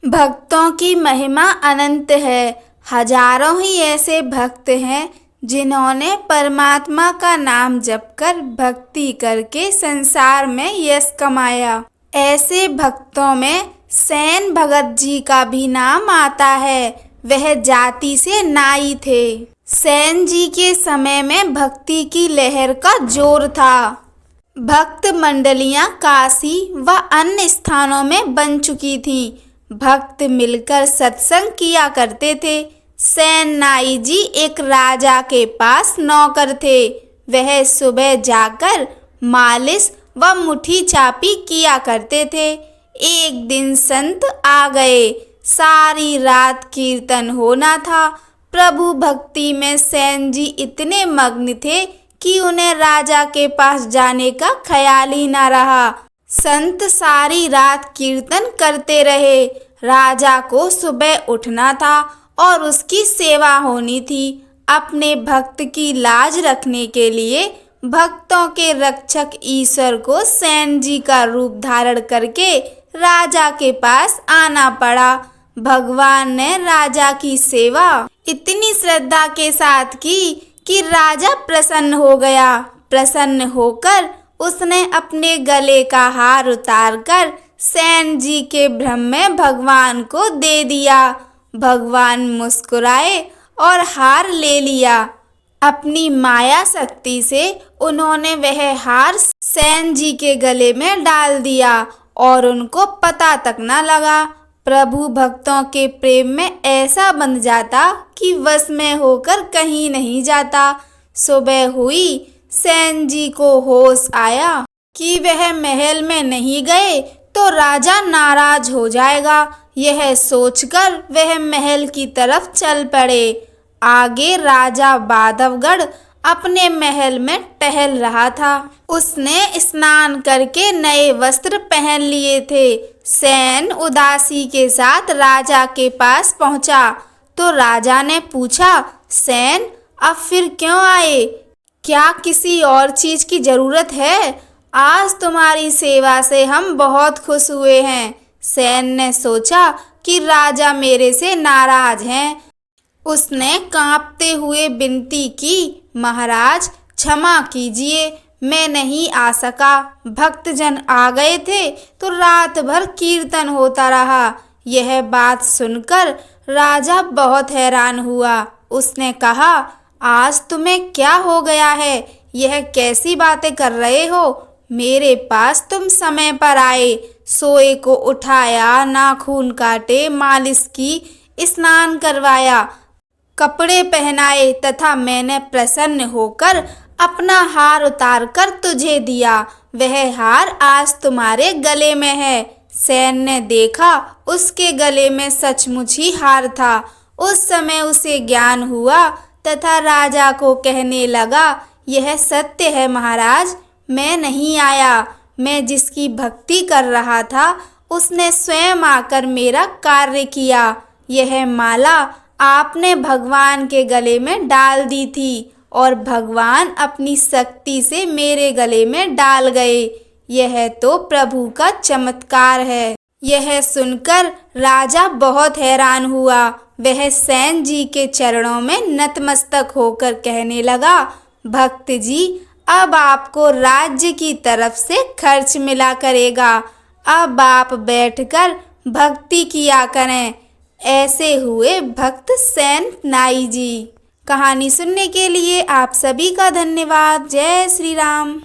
भक्तों की महिमा अनंत है। हजारों ही ऐसे भक्त हैं जिन्होंने परमात्मा का नाम जपकर भक्ति करके संसार में यश कमाया। ऐसे भक्तों में सेन भगत जी का भी नाम आता है। वह जाति से नाई थे। सेन जी के समय में भक्ति की लहर का जोर था। भक्त मंडलियां काशी व अन्य स्थानों में बन चुकी थीं। भक्त मिलकर सत्संग किया करते थे। सेन नाई जी एक राजा के पास नौकर थे। वह सुबह जाकर मालिश व मुट्ठी चापी किया करते थे। एक दिन संत आ गए। सारी रात कीर्तन होना था। प्रभु भक्ति में सेन जी इतने मग्न थे कि उन्हें राजा के पास जाने का ख्याल ही न रहा। संत सारी रात कीर्तन करते रहे। राजा को सुबह उठना था और उसकी सेवा होनी थी। अपने भक्त की लाज रखने के लिए भक्तों के रक्षक ईश्वर को सेन जी का रूप धारण करके राजा के पास आना पड़ा। भगवान ने राजा की सेवा इतनी श्रद्धा के साथ की कि राजा प्रसन्न हो गया। प्रसन्न होकर उसने अपने गले का हार उतारकर सेन जी के भ्रम में भगवान को दे दिया। भगवान मुस्कुराए और हार ले लिया। अपनी माया शक्ति से उन्होंने वह हार सेन जी के गले में डाल दिया और उनको पता तक न लगा। प्रभु भक्तों के प्रेम में ऐसा बंध जाता कि वश में होकर कहीं नहीं जाता। सुबह हुई। सेन जी को होश आया कि वह महल में नहीं गए तो राजा नाराज हो जाएगा। यह सोचकर वह महल की तरफ चल पड़े। आगे राजा बांधवगढ़ अपने महल में टहल रहा था। उसने स्नान करके नए वस्त्र पहन लिए थे। सेन उदासी के साथ राजा के पास पहुंचा तो राजा ने पूछा, सेन अब फिर क्यों आए? क्या किसी और चीज की जरूरत है? आज तुम्हारी सेवा से हम बहुत खुश हुए हैं। सेन ने सोचा कि राजा मेरे से नाराज हैं। उसने कांपते हुए विनती की, महाराज क्षमा कीजिए, मैं नहीं आ सका। भक्तजन आ गए थे तो रात भर कीर्तन होता रहा। यह बात सुनकर राजा बहुत हैरान हुआ। उसने कहा, आज तुम्हें क्या हो गया है? यह कैसी बातें कर रहे हो? मेरे पास तुम समय पर आए, सोए को उठाया, नाखून काटे, मालिश की, स्नान करवाया, कपड़े पहनाए तथा मैंने प्रसन्न होकर अपना हार उतारकर तुझे दिया। वह हार आज तुम्हारे गले में है। सेन ने देखा उसके गले में सचमुच ही हार था। उस समय उसे ज्ञान हुआ तथा राजा को कहने लगा, यह सत्य है महाराज, मैं नहीं आया। मैं जिसकी भक्ति कर रहा था उसने स्वयं आकर मेरा कार्य किया। यह माला आपने भगवान के गले में डाल दी थी और भगवान अपनी शक्ति से मेरे गले में डाल गए। यह तो प्रभु का चमत्कार है। यह सुनकर राजा बहुत हैरान हुआ। वह सेन जी के चरणों में नतमस्तक होकर कहने लगा, भक्त जी अब आपको राज्य की तरफ से खर्च मिला करेगा। अब आप बैठकर भक्ति किया करें। ऐसे हुए भक्त सेन नाई जी। कहानी सुनने के लिए आप सभी का धन्यवाद। जय श्री राम।